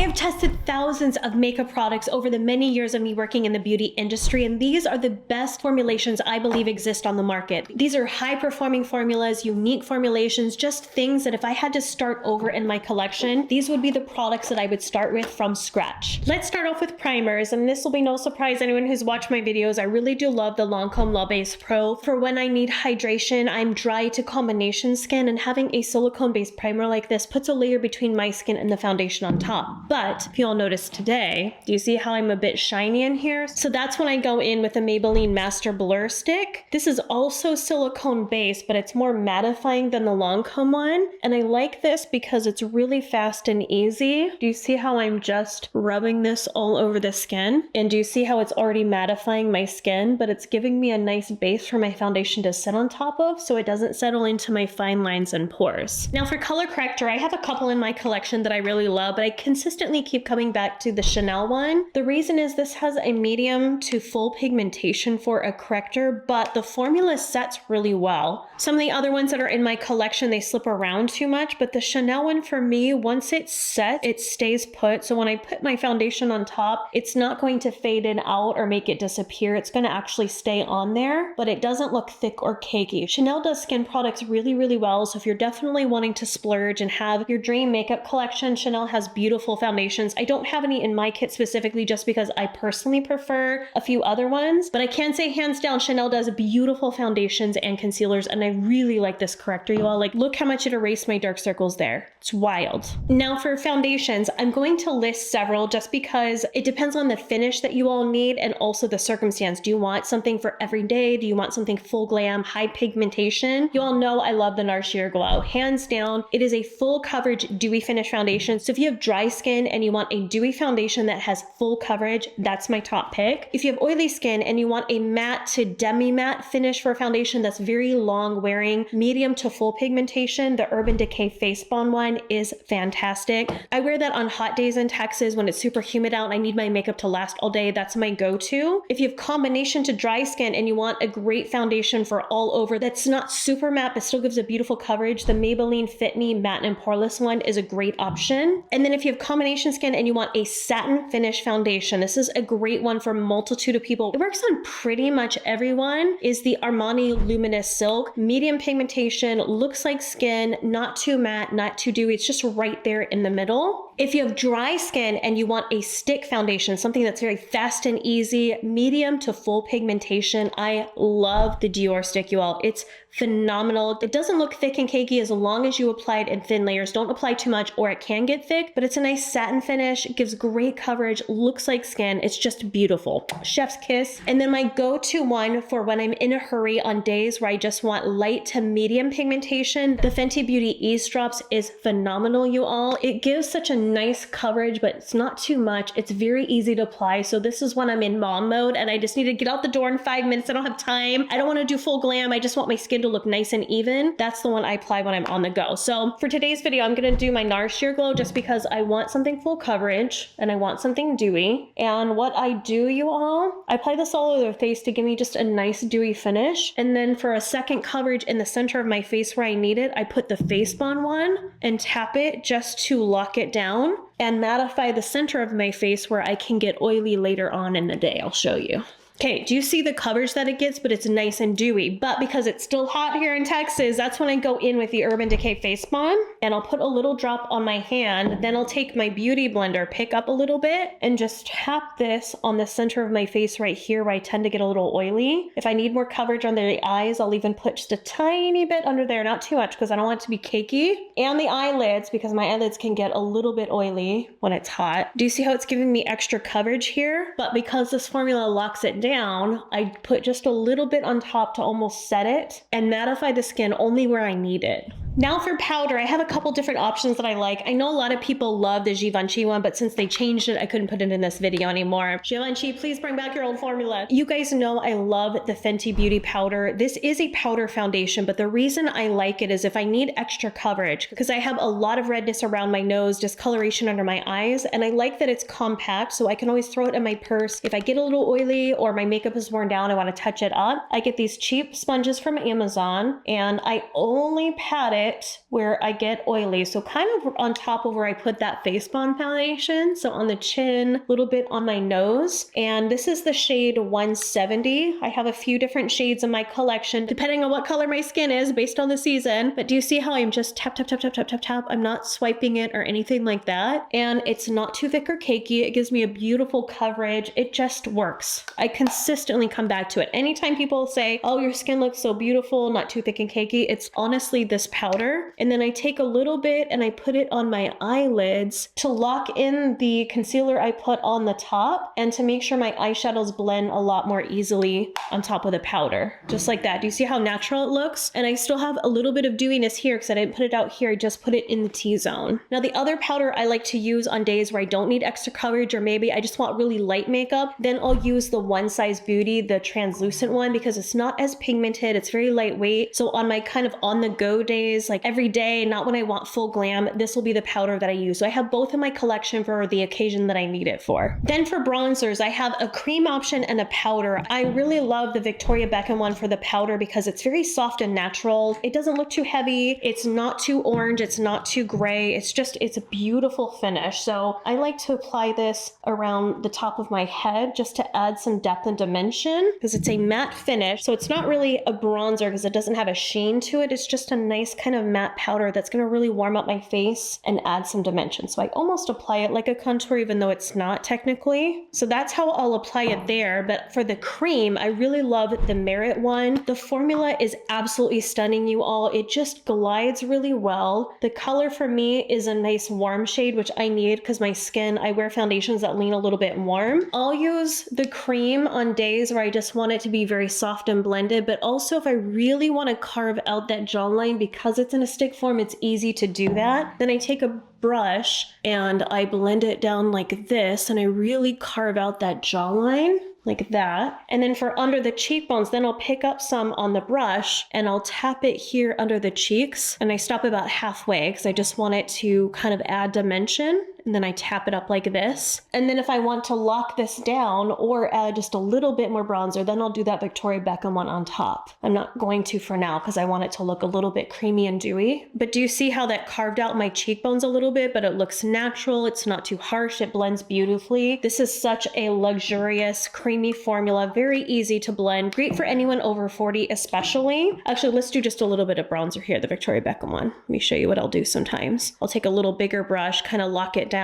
have tested thousands of makeup products over the many years of me working in the beauty industry, and these are the best formulations I believe exist on the market. These are high-performing formulas, unique formulations, just things that if I had to start over in my collection, these would be the products that I would start with from scratch. Let's start off with primers, and this will be no surprise to anyone who's watched my videos. I really do love the Lancome La Base Pro for when I need hydration, I'm dry to combination skin, and having a silicone-based primer like this puts a layer between my skin and the foundation on top. But if you all notice today, do you see how I'm a bit shiny in here? So that's when I go in with the Maybelline Master Blur Stick. This is also silicone-based, but it's more mattifying than the Lancome one, and I like this because it's really fast and easy. Do you see how I'm just rubbing this all over the skin? And do you see how it's already mattifying my skin, but it's giving me a nice base for my foundation to sit on top of so it doesn't settle into my fine lines and pores. Now for color corrector, I have a couple in my collection that I really love, but I consistently keep coming back to the Chanel one. The reason is this has a medium to full pigmentation for a corrector, but the formula sets really well. Some of the other ones that are in my collection, they slip around too much, but the Chanel one for me, once it's set, it stays put. So when I put my foundation on top, it's not going to fade in out or make it disappear. It's going to actually stay on there, but it doesn't look thick or cakey. Chanel does skin products really, really well. So if you're definitely wanting to splurge and have your dream makeup collection, Chanel has beautiful foundations. I don't have any in my kit specifically just because I personally prefer a few other ones, but I can say hands down, Chanel does beautiful foundations and concealers, and I really like this corrector, you all. Like, look how much it erased my dark circles there. It's wild. Now for foundations, I'm going to list several just because it depends on the finish that you all need and also the circumstance. Do you want something for every day? Do you want something full glam, high pigmentation? You all know I love the NARS Sheer Glow. Hands down, it is a full coverage dewy finish foundation. So if you have dry skin and you want a dewy foundation that has full coverage, that's my top pick. If you have oily skin and you want a matte to demi-matte finish for a foundation that's very long wearing, medium to full pigmentation, the Urban Decay Face Bond one is fantastic. I wear that on hot days in Texas when it's super humid out and I need my makeup to last all day. That's my go-to. If you have combination to dry skin and you want a great foundation for all over that's not super matte but still gives a beautiful coverage, the Maybelline Fit Me Matte and Poreless one is a great option. And then if you have combination skin and you want a satin finish foundation, this is a great one for a multitude of people. It works on pretty much everyone, is the Armani Luminous Silk. Medium pigmentation, looks like skin, not too matte, not too dewy. It's just right there in the middle. If you have dry skin and you want a stick foundation, something that's very fast and easy, medium to full pigmentation, I love the Dior stick, you all. It's phenomenal. It doesn't look thick and cakey as long as you apply it in thin layers. Don't apply too much or it can get thick, but it's a nice satin finish. It gives great coverage, looks like skin. It's just beautiful. Chef's kiss. And then my go-to one for when I'm in a hurry on days where I just want light to medium pigmentation, the Fenty Beauty Eaze Drops is phenomenal, you all. It gives such a nice coverage, but it's not too much. It's very easy to apply. So this is when I'm in mom mode and I just need to get out the door in 5 minutes. I don't have time. I don't want to do full glam. I just want my skin to look nice and even. That's the one I apply when I'm on the go. So for today's video, I'm going to do my NARS Sheer Glow just because I want something full coverage and I want something dewy. And what I do, you all, I apply this all over the face to give me just a nice dewy finish. And then for a second coverage in the center of my face where I need it, I put the Face Bond one and tap it just to lock it down and mattify the center of my face where I can get oily later on in the day. I'll show you. Okay, do you see the coverage that it gets? But it's nice and dewy. But because it's still hot here in Texas, that's when I go in with the Urban Decay Face Bond. And I'll put a little drop on my hand. Then I'll take my beauty blender, pick up a little bit, and just tap this on the center of my face right here where I tend to get a little oily. If I need more coverage under the eyes, I'll even put just a tiny bit under there. Not too much because I don't want it to be cakey. And the eyelids, because my eyelids can get a little bit oily when it's hot. Do you see how it's giving me extra coverage here? But because this formula locks it down, I put just a little bit on top to almost set it and mattify the skin only where I need it. Now for powder, I have a couple different options that I like. I know a lot of people love the Givenchy one, but since they changed it, I couldn't put it in this video anymore. Givenchy, please bring back your old formula. You guys know I love the Fenty Beauty powder. This is a powder foundation, but the reason I like it is if I need extra coverage, because I have a lot of redness around my nose, discoloration under my eyes, and I like that it's compact, so I can always throw it in my purse. If I get a little oily or my makeup is worn down, I want to touch it up. I get these cheap sponges from Amazon, and I only pat it it where I get oily. So kind of on top of where I put that Face Bond foundation. So on the chin, a little bit on my nose. And this is the shade 170. I have a few different shades in my collection, depending on what color my skin is based on the season. But do you see how I'm just tap, tap, tap, tap, tap, tap, tap? I'm not swiping it or anything like that. And it's not too thick or cakey. It gives me a beautiful coverage. It just works. I consistently come back to it. Anytime people say, oh, your skin looks so beautiful, not too thick and cakey, it's honestly this powder. And then I take a little bit and I put it on my eyelids to lock in the concealer I put on the top and to make sure my eyeshadows blend a lot more easily on top of the powder. Just like that. Do you see how natural it looks? And I still have a little bit of dewiness here because I didn't put it out here. I just put it in the T-zone. Now the other powder I like to use on days where I don't need extra coverage or maybe I just want really light makeup, then I'll use the One Size Beauty, the translucent one, because it's not as pigmented. It's very lightweight. So on my kind of on the go days, like every day, not when I want full glam, this will be the powder that I use. So I have both in my collection for the occasion that I need it for. Then for bronzers, I have a cream option and a powder. I really love the Victoria Beckham one for the powder because it's very soft and natural. It doesn't look too heavy. It's not too orange. It's not too gray. It's a beautiful finish. So I like to apply this around the top of my head just to add some depth and dimension because it's a matte finish. So it's not really a bronzer because it doesn't have a sheen to it. It's just a nice kind of matte powder that's going to really warm up my face and add some dimension. So I almost apply it like a contour even though it's not technically. So that's how I'll apply it there. But for the cream, I really love the Merit one. The formula is absolutely stunning, you all. It just glides really well. The color for me is a nice warm shade, which I need because my skin, I wear foundations that lean a little bit warm. I'll use the cream on days where I just want it to be very soft and blended, but also if I really want to carve out that jawline, because it's in a stick form, it's easy to do that. Then I take a brush and I blend it down like this and I really carve out that jawline like that. And then for under the cheekbones, then I'll pick up some on the brush and I'll tap it here under the cheeks and I stop about halfway because I just want it to kind of add dimension. And then I tap it up like this. And then if I want to lock this down or add just a little bit more bronzer, then I'll do that Victoria Beckham one on top. I'm not going to for now because I want it to look a little bit creamy and dewy. But do you see how that carved out my cheekbones a little bit, but it looks natural. It's not too harsh. It blends beautifully. This is such a luxurious, creamy formula. Very easy to blend. Great for anyone over 40 especially. Actually, let's do just a little bit of bronzer here, the Victoria Beckham one. Let me show you what I'll do sometimes. I'll take a little bigger brush, kind of lock it down,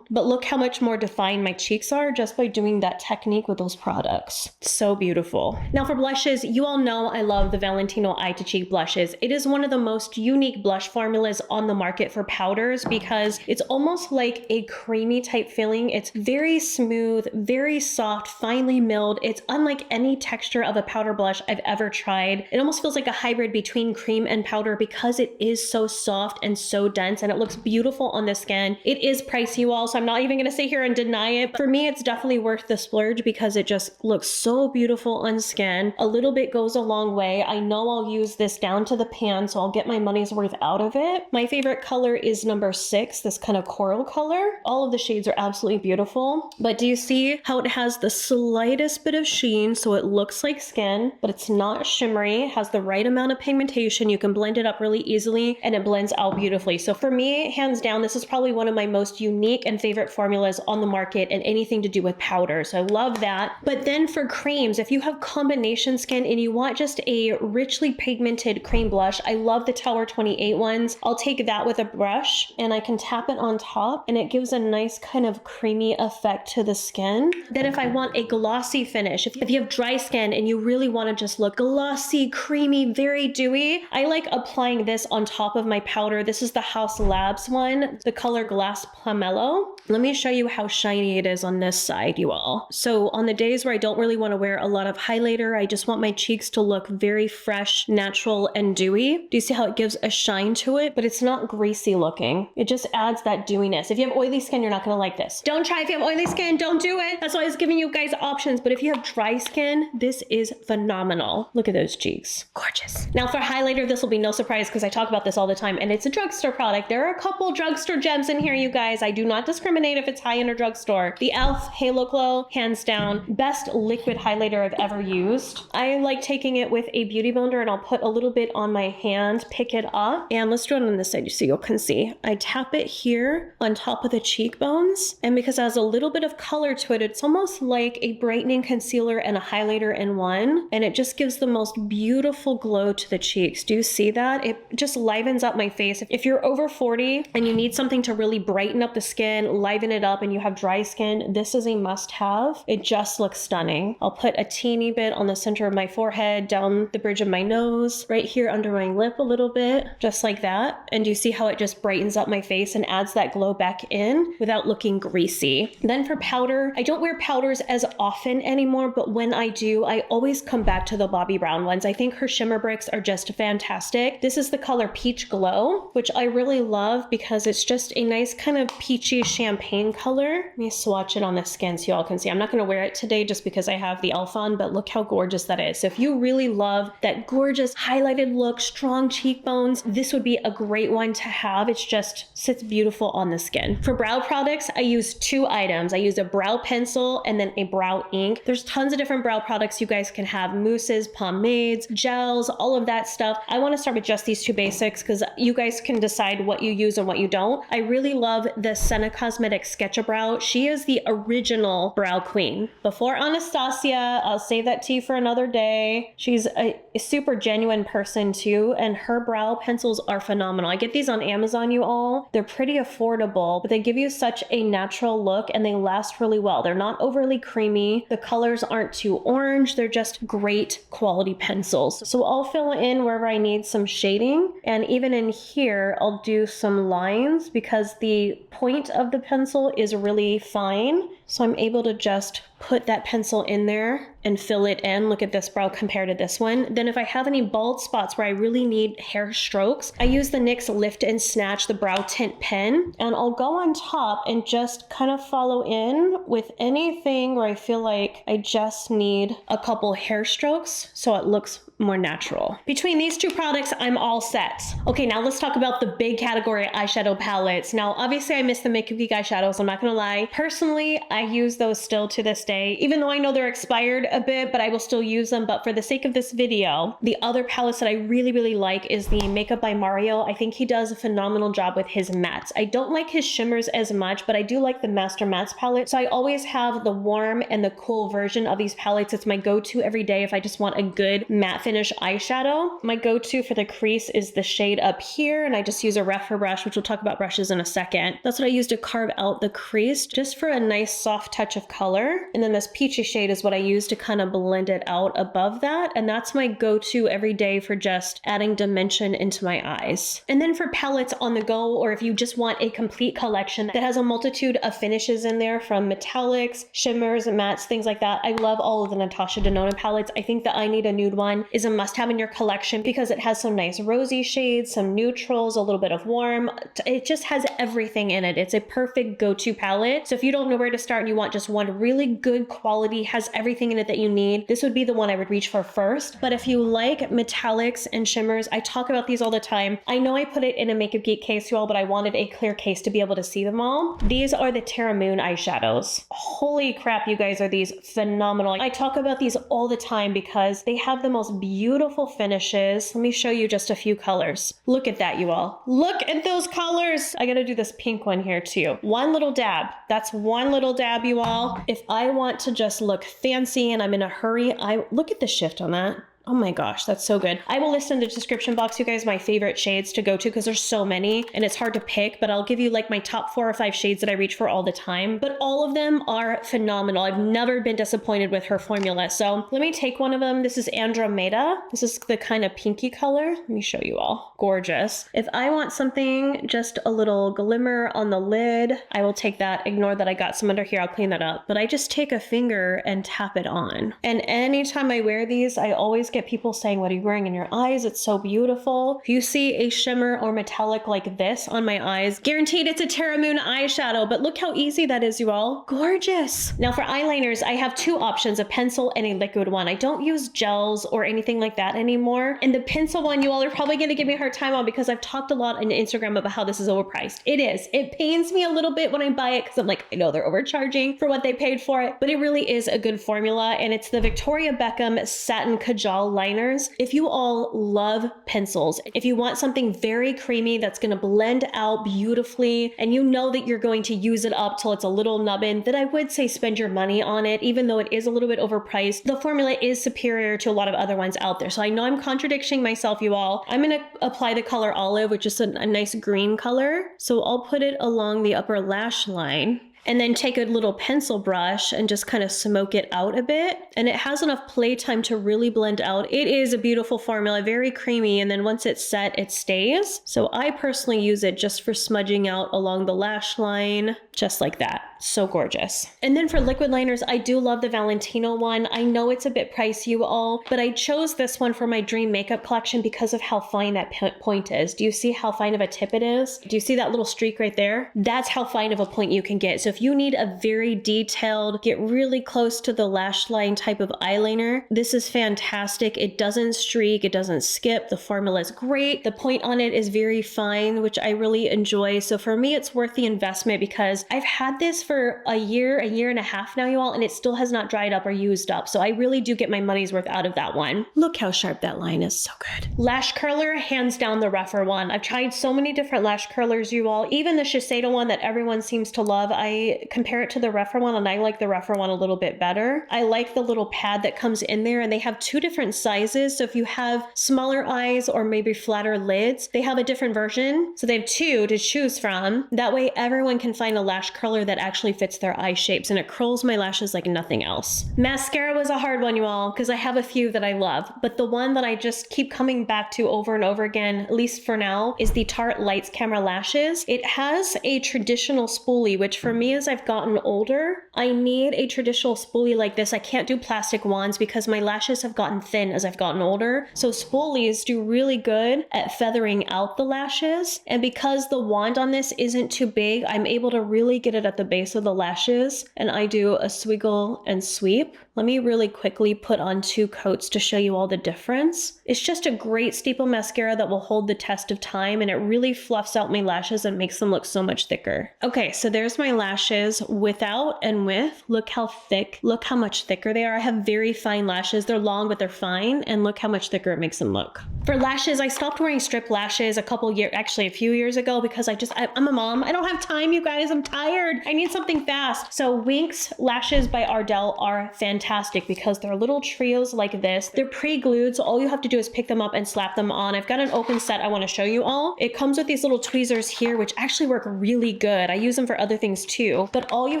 but look how much more defined my cheeks are just by doing that technique with those products. So beautiful. Now for blushes, you all know I love the Valentino Eye to Cheek blushes. It is one of the most unique blush formulas on the market for powders because it's almost like a creamy type feeling. It's very smooth, very soft, finely milled. It's unlike any texture of a powder blush I've ever tried. It almost feels like a hybrid between cream and powder because it is so soft and so dense and it looks beautiful on the skin. It is pricey, you all, so I'm not even gonna sit here and deny it. But for me, it's definitely worth the splurge because it just looks so beautiful on skin. A little bit goes a long way. I know I'll use this down to the pan, so I'll get my money's worth out of it. My favorite color is number 6, this kind of coral color. All of the shades are absolutely beautiful, but do you see how it has the slightest bit of sheen, so it looks like skin, but it's not shimmery. It has the right amount of pigmentation. You can blend it up really easily and it blends out beautifully. So for me, hands down, this is probably one of my most unique and favorite formulas on the market and anything to do with powder. So I love that. But then for creams, if you have combination skin and you want just a richly pigmented cream blush, I love the Tower 28 ones. I'll take that with a brush and I can tap it on top and it gives a nice kind of creamy effect to the skin. Then if I want a glossy finish, if you have dry skin and you really want to just look glossy, creamy, very dewy, I like applying this on top of my powder. This is the Haus Labs one, the color Glass Pomelo. Let me show you how shiny it is on this side, you all. So on the days where I don't really want to wear a lot of highlighter, I just want my cheeks to look very fresh, natural, and dewy. Do you see how it gives a shine to it? But it's not greasy looking. It just adds that dewiness. If you have oily skin, you're not going to like this. Don't try if you have oily skin. Don't do it. That's why I was giving you guys options. But if you have dry skin, this is phenomenal. Look at those cheeks. Gorgeous. Now for highlighter, this will be no surprise because I talk about this all the time and it's a drugstore product. There are a couple drugstore gems in here, you guys. guys. I do not discriminate if it's high-end or drugstore. The e.l.f. Halo Glow, hands down, best liquid highlighter I've ever used. I like taking it with a beauty blender, and I'll put a little bit on my hand, pick it up, and let's do it on this side so you can see. I tap it here on top of the cheekbones, and because it has a little bit of color to it, it's almost like a brightening concealer and a highlighter in one, and it just gives the most beautiful glow to the cheeks. Do you see that? It just livens up my face. If you're over 40 and you need something to really brighten up the skin, liven it up, and you have dry skin, this is a must-have. It just looks stunning. I'll put a teeny bit on the center of my forehead, down the bridge of my nose, right here under my lip a little bit, just like that. And do you see how it just brightens up my face and adds that glow back in without looking greasy? Then for powder, I don't wear powders as often anymore, but when I do, I always come back to the Bobbi Brown ones. I think her shimmer bricks are just fantastic. This is the color Peach Glow, which I really love because it's just a nice kind of peachy champagne color. Let me swatch it on the skin so y'all can see. I'm not going to wear it today just because I have the e.l.f. on, but look how gorgeous that is. So if you really love that gorgeous highlighted look, strong cheekbones, this would be a great one to have. It's just sits beautiful on the skin. For brow products, I use two items. I use a brow pencil and then a brow ink. There's tons of different brow products you guys can have: mousses, pomades, gels, all of that stuff. I want to start with just these two basics because you guys can decide what you use and what you don't. I really love the Senna Cosmetics Sketch-A-Brow. She is the original brow queen. Before Anastasia, I'll save that tea for another day. She's a super genuine person too, and her brow pencils are phenomenal. I get these on Amazon, you all. They're pretty affordable, but they give you such a natural look and they last really well. They're not overly creamy. The colors aren't too orange. They're just great quality pencils. So I'll fill in wherever I need some shading, and even in here, I'll do some lines because the point of the pencil is really fine. So I'm able to just put that pencil in there and fill it in. Look at this brow compared to this one. Then if I have any bald spots where I really need hair strokes, I use the NYX Lift and Snatch, the brow tint pen, and I'll go on top and just kind of follow in with anything where I feel like I just need a couple hair strokes so it looks more natural. Between these two products, I'm all set. Okay, now let's talk about the big category eyeshadow palettes. Now, obviously I miss the Makeup Geek eyeshadows, I'm not gonna lie. Personally, I use those still to this day, even though I know they're expired a bit, but I will still use them. But for the sake of this video, the other palettes that I really like is the Makeup by Mario. I think he does a phenomenal job with his mattes. I don't like his shimmers as much, but I do like the Master Mattes palette. So I always have the warm and the cool version of these palettes. It's my go-to every day if I just want a good matte finish eyeshadow. My go-to for the crease is the shade up here, and I just use a Refer brush, which we'll talk about brushes in a second. That's what I use to carve out the crease, just for a nice soft touch of color. And then this peachy shade is what I use to kind of blend it out above that, and that's my go-to every day for just adding dimension into my eyes. And then for palettes on the go, or if you just want a complete collection that has a multitude of finishes in there, from metallics, shimmers, mattes, things like that, I love all of the Natasha Denona palettes. I think the I Need a Nude one is a must-have in your collection because it has some nice rosy shades, some neutrals, a little bit of warm. It just has everything in it. It's a perfect go-to palette. So if you don't know where to start and you want just one really good quality, has everything in it that you need, this would be the one I would reach for first. But if you like metallics and shimmers, I talk about these all the time. I know I put it in a Makeup Geek case, you all, but I wanted a clear case to be able to see them all. These are the Terra Moon eyeshadows. Holy crap, you guys, are these phenomenal. I talk about these all the time because they have the most beautiful finishes. Let me show you just a few colors. Look at that, you all. Look at those colors. I gotta do this pink one here too. One little dab. That's one little dab, you all. If I want to just look fancy and I'm in a hurry, look at the shift on that. Oh my gosh, that's so good. I will list in the description box, you guys, my favorite shades to go to because there's so many and it's hard to pick, but I'll give you like my top 4 or 5 shades that I reach for all the time. But all of them are phenomenal. I've never been disappointed with her formula. So let me take one of them. This is Andromeda. This is the kind of pinky color. Let me show you all. Gorgeous. If I want something just a little glimmer on the lid, I will take that. Ignore that I got some under here. I'll clean that up. But I just take a finger and tap it on. And anytime I wear these, I always get people saying, what are you wearing in your eyes? It's so beautiful. If you see a shimmer or metallic like this on my eyes, guaranteed it's a Terra Moon eyeshadow, but look how easy that is, you all. Gorgeous. Now for eyeliners, I have two options, a pencil and a liquid one. I don't use gels or anything like that anymore. And the pencil one, you all are probably gonna give me a hard time on because I've talked a lot on Instagram about how this is overpriced. It is. It pains me a little bit when I buy it because I'm like, I know they're overcharging for what they paid for it, but it really is a good formula. And it's the Victoria Beckham Satin Kajal Liners. If you all love pencils, if you want something very creamy that's gonna blend out beautifully, and you know that you're going to use it up till it's a little nubbin, then I would say spend your money on it, even though it is a little bit overpriced. The formula is superior to a lot of other ones out there. So I know I'm contradicting myself, you all. I'm gonna apply the color Olive, which is a nice green color. So I'll put it along the upper lash line. And then take a little pencil brush and just kind of smoke it out a bit. And it has enough playtime to really blend out. It is a beautiful formula, very creamy. And then once it's set, it stays. So I personally use it just for smudging out along the lash line, just like that. So gorgeous. And then for liquid liners, I do love the Valentino one. I know it's a bit pricey, you all, but I chose this one for my dream makeup collection because of how fine that point is. Do you see how fine of a tip it is? Do you see that little streak right there? That's how fine of a point you can get. So if you need a very detailed, get really close to the lash line type of eyeliner, this is fantastic. It doesn't streak, it doesn't skip. The formula is great. The point on it is very fine, which I really enjoy. So for me, it's worth the investment because I've had this for a year and a half now, you all, and it still has not dried up or used up. So I really do get my money's worth out of that one. Look how sharp that line is, so good. Lash curler, hands down the rougher one. I've tried so many different lash curlers, you all. Even the Shiseido one that everyone seems to love, I compare it to the rougher one and I like the rougher one a little bit better. I like the little pad that comes in there, and they have two different sizes. So if you have smaller eyes or maybe flatter lids, they have a different version. So they have two to choose from. That way everyone can find a lash curler that actually fits their eye shapes, and it curls my lashes like nothing else. Mascara was a hard one, you all, because I have a few that I love, but the one that I just keep coming back to over and over again, at least for now, is the Tarte Lights Camera Lashes. It has a traditional spoolie, which for me, as I've gotten older, I need a traditional spoolie like this. I can't do plastic wands because my lashes have gotten thin as I've gotten older. So spoolies do really good at feathering out the lashes. And because the wand on this isn't too big, I'm able to really get it at the base of the lashes. And I do a swiggle and sweep. Let me really quickly put on 2 coats to show you all the difference. It's just a great staple mascara that will hold the test of time, and it really fluffs out my lashes and makes them look so much thicker. Okay, so there's my lashes without and with. Look how thick, look how much thicker they are. I have very fine lashes. They're long, but they're fine, and look how much thicker it makes them look. For lashes, I stopped wearing strip lashes a few years ago because I'm a mom. I don't have time, you guys. I'm tired. I need something fast. So NYX lashes by Ardell are fantastic because they're little trios like this. They're pre-glued, so all you have to do is pick them up and slap them on. I've got an open set I want to show you all. It comes with these little tweezers here, which actually work really good. I use them for other things too, but all you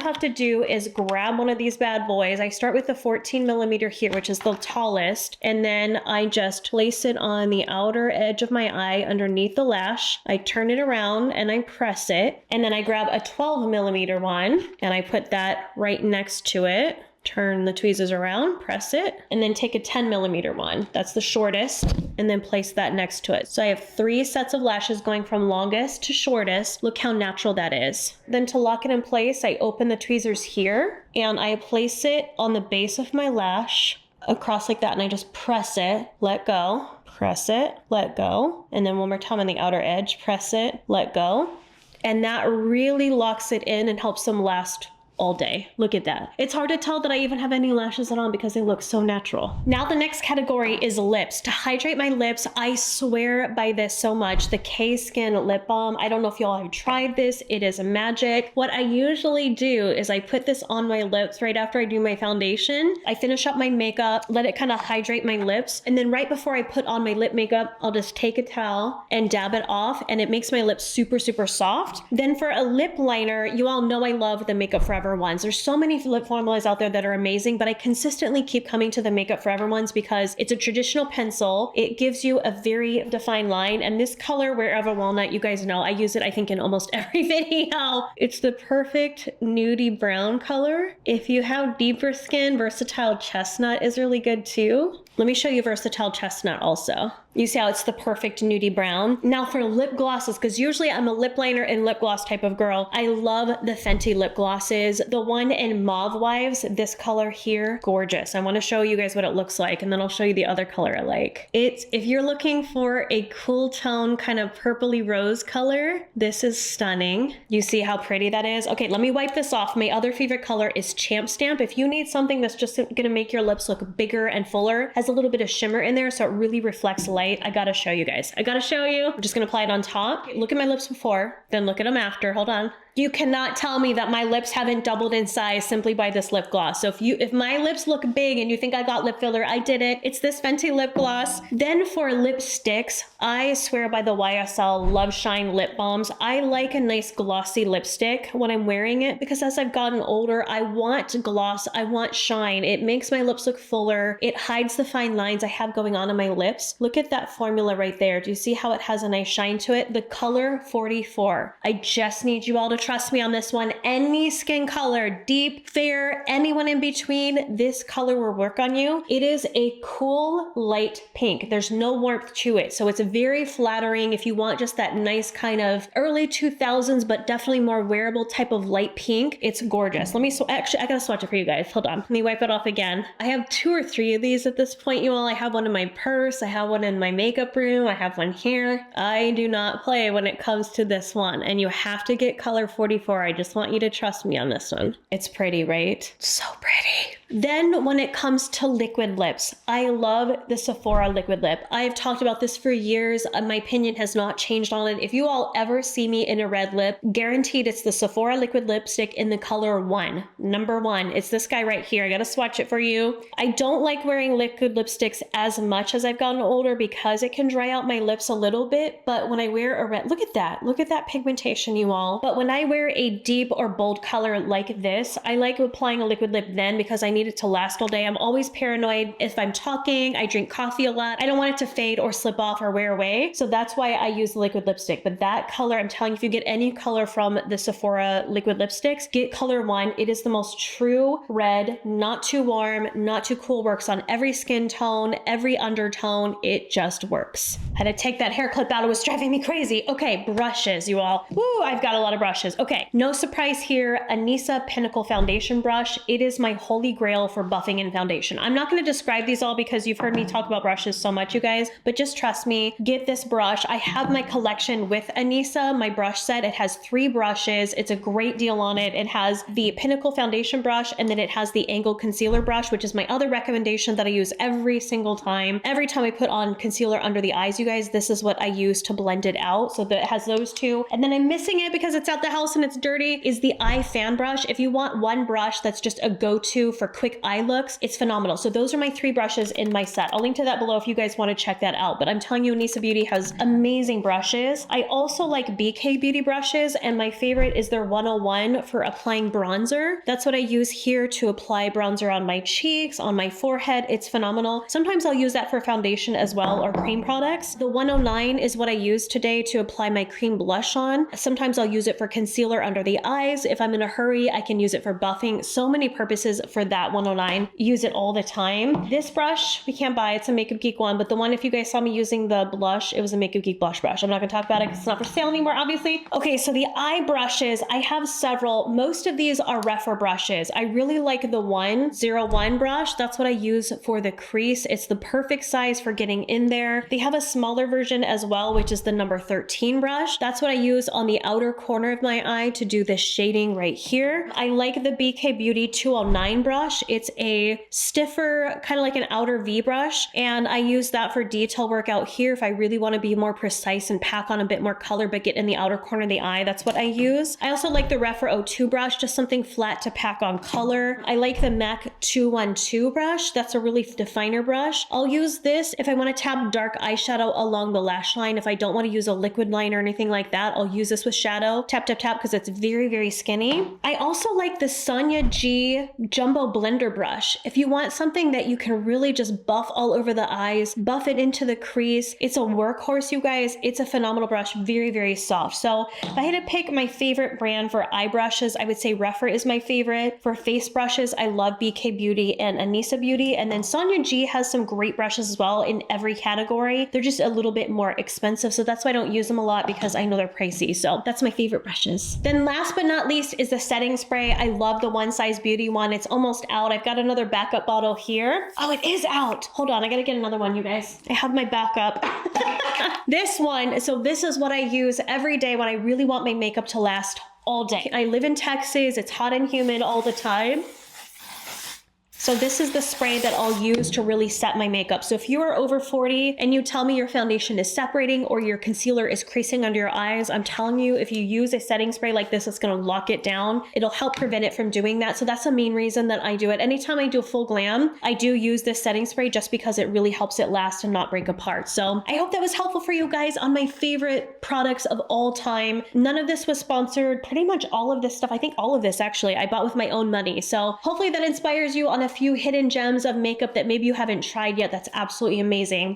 have to do is grab one of these bad boys. I start with the 14mm here, which is the tallest, and then I just place it on the outer edge of my eye underneath the lash. I turn it around and I press it, and then I grab a 12mm one and I put that right next to it. Turn the tweezers around, press it, and then take a 10mm one. That's the shortest, and then place that next to it. So I have 3 sets of lashes going from longest to shortest. Look how natural that is. Then to lock it in place, I open the tweezers here, and I place it on the base of my lash across like that, and I just press it, let go, press it, let go, and then one more time on the outer edge, press it, let go. And that really locks it in and helps them last all day. Look at that. It's hard to tell that I even have any lashes on because they look so natural. Now the next category is lips. To hydrate my lips, I swear by this so much. The K-Skin Lip Balm. I don't know if y'all have tried this. It is magic. What I usually do is I put this on my lips right after I do my foundation. I finish up my makeup, let it kind of hydrate my lips, and then right before I put on my lip makeup, I'll just take a towel and dab it off, and it makes my lips super, super soft. Then for a lip liner, you all know I love the Makeup Forever ones. There's so many lip formulas out there that are amazing, but I consistently keep coming to the Makeup Forever ones because it's a traditional pencil. It gives you a very defined line, and this color, Wherever Walnut, you guys know I use it I think in almost every video. It's the perfect nudie brown color. If you have deeper skin, Versatile Chestnut is really good too. Let me show you Versatile Chestnut also. You see how it's the perfect nudie brown? Now for lip glosses, because usually I'm a lip liner and lip gloss type of girl, I love the Fenty lip glosses. The one in Mauve Wives, this color here, gorgeous. I want to show you guys what it looks like, and then I'll show you the other color I like. If you're looking for a cool tone, kind of purpley rose color, this is stunning. You see how pretty that is? Okay, let me wipe this off. My other favorite color is Champ Stamp. If you need something that's just gonna make your lips look bigger and fuller, has a little bit of shimmer in there, so it really reflects light. I gotta show you guys. I gotta show you. I'm just gonna apply it on top. Look at my lips before, then look at them after. Hold on. You cannot tell me that my lips haven't doubled in size simply by this lip gloss. So if my lips look big and you think I got lip filler, I did it. It's this Fenty lip gloss. Then for lipsticks, I swear by the YSL Love Shine lip balms. I like a nice glossy lipstick when I'm wearing it, because as I've gotten older, I want gloss, I want shine. It makes my lips look fuller. It hides the fine lines I have going on my lips. Look at that formula right there. Do you see how it has a nice shine to it? The color 44. I just need you all to trust me on this one. Any skin color, deep, fair, anyone in between, this color will work on you. It is a cool light pink. There's no warmth to it, so it's very flattering if you want just that nice kind of early 2000s but definitely more wearable type of light pink. It's gorgeous. Actually, I gotta swatch it for you guys. Hold on. Let me wipe it off again. I have 2 or 3 of these at this point, you all. I have one in my purse. I have one in my makeup room. I have one here. I do not play when it comes to this one, and you have to get color 44. I just want you to trust me on this one. It's pretty, right? So pretty. Then when it comes to liquid lips, I love the Sephora liquid lip. I've talked about this for years. My opinion has not changed on it. If you all ever see me in a red lip, guaranteed it's the Sephora liquid lipstick in the color 1. Number 1. It's this guy right here. I gotta swatch it for you. I don't like wearing liquid lipsticks as much as I've gotten older because it can dry out my lips a little bit, but when I wear a red, look at that pigmentation, you all. But when I wear a deep or bold color like this, I like applying a liquid lip then because I need it to last all day. I'm always paranoid if I'm talking, I drink coffee a lot. I don't want it to fade or slip off or wear away. So that's why I use the liquid lipstick. But that color, I'm telling you, if you get any color from the Sephora liquid lipsticks, get color 1. It is the most true red, not too warm, not too cool, works on every skin tone, every undertone. It just works. I had to take that hair clip out. It was driving me crazy. Okay, brushes, you all. Woo, I've got a lot of brushes. Okay, no surprise here. Anissa Pinnacle Foundation brush. It is my holy grail for buffing and foundation. I'm not going to describe these all because you've heard me talk about brushes so much, you guys, but just trust me, get this brush. I have my collection with Anissa, my brush set. It has 3 brushes. It's a great deal on it. It has the Pinnacle Foundation brush, and then it has the Angled Concealer brush, which is my other recommendation that I use every single time. Every time I put on concealer under the eyes, you guys, this is what I use to blend it out. So that it has those 2. And then I'm missing it because it's out the house and it's dirty, is the eye fan brush. If you want one brush that's just a go-to for quick eye looks, it's phenomenal. So those are my 3 brushes in my set. I'll link to that below if you guys want to check that out. But I'm telling you, Anissa Beauty has amazing brushes. I also like BK Beauty brushes, and my favorite is their 101 for applying bronzer. That's what I use here to apply bronzer on my cheeks, on my forehead. It's phenomenal. Sometimes I'll use that for foundation as well, or cream products. The 109 is what I use today to apply my cream blush on. Sometimes I'll use it for concealer under the eyes. If I'm in a hurry, I can use it for buffing. So many purposes for that 109. Use it all the time. This brush we can't buy. It's a Makeup Geek one, but the one, if you guys saw me using the blush, it was a Makeup Geek blush brush. I'm not gonna talk about it because it's not for sale anymore, obviously. Okay, so the eye brushes, I have several. Most of these are Refer brushes. I really like the 101 brush. That's what I use for the crease. It's the perfect size for getting in there. They have a smaller version as well, which is the number 13 brush. That's what I use on the outer corner of my eye to do this shading right here. I like the BK Beauty 209 brush. It's a stiffer, kind of like an outer V brush, and I use that for detail work out here if I really want to be more precise and pack on a bit more color but get in the outer corner of the eye. That's what I use. I also like the Refer 02 brush, just something flat to pack on color. I like the MAC 212 brush. That's a really definer brush. I'll use this if I want to tap dark eyeshadow along the lash line. If I don't want to use a liquid line or anything like that, I'll use this with shadow. Tap, tap, tap, because it's very, very skinny. I also like the Sonia G Jumbo blender brush. If you want something that you can really just buff all over the eyes, buff it into the crease, it's a workhorse, you guys. It's a phenomenal brush, very, very soft. So if I had to pick my favorite brand for eye brushes, I would say Rephr is my favorite. For face brushes, I love BK Beauty and Anissa Beauty. And then Sonia G has some great brushes as well in every category. They're just a little bit more expensive, so that's why I don't use them a lot, because I know they're pricey. So that's my favorite brushes. Then last but not least is the setting spray. I love the One Size Beauty one. It's almost out. I've got another backup bottle here. Oh, it is out. Hold on, I gotta get another one, you guys. I have my backup. This one, so this is what I use every day when I really want my makeup to last all day. I live in Texas. It's hot and humid all the time. So this is the spray that I'll use to really set my makeup. So if you are over 40 and you tell me your foundation is separating or your concealer is creasing under your eyes, I'm telling you, if you use a setting spray like this, it's gonna lock it down. It'll help prevent it from doing that. So that's the main reason that I do it. Anytime I do a full glam, I do use this setting spray just because it really helps it last and not break apart. So I hope that was helpful for you guys on my favorite products of all time. None of this was sponsored. Pretty much all of this stuff, I think all of this actually, I bought with my own money. So hopefully that inspires you on a few hidden gems of makeup that maybe you haven't tried yet. That's absolutely amazing.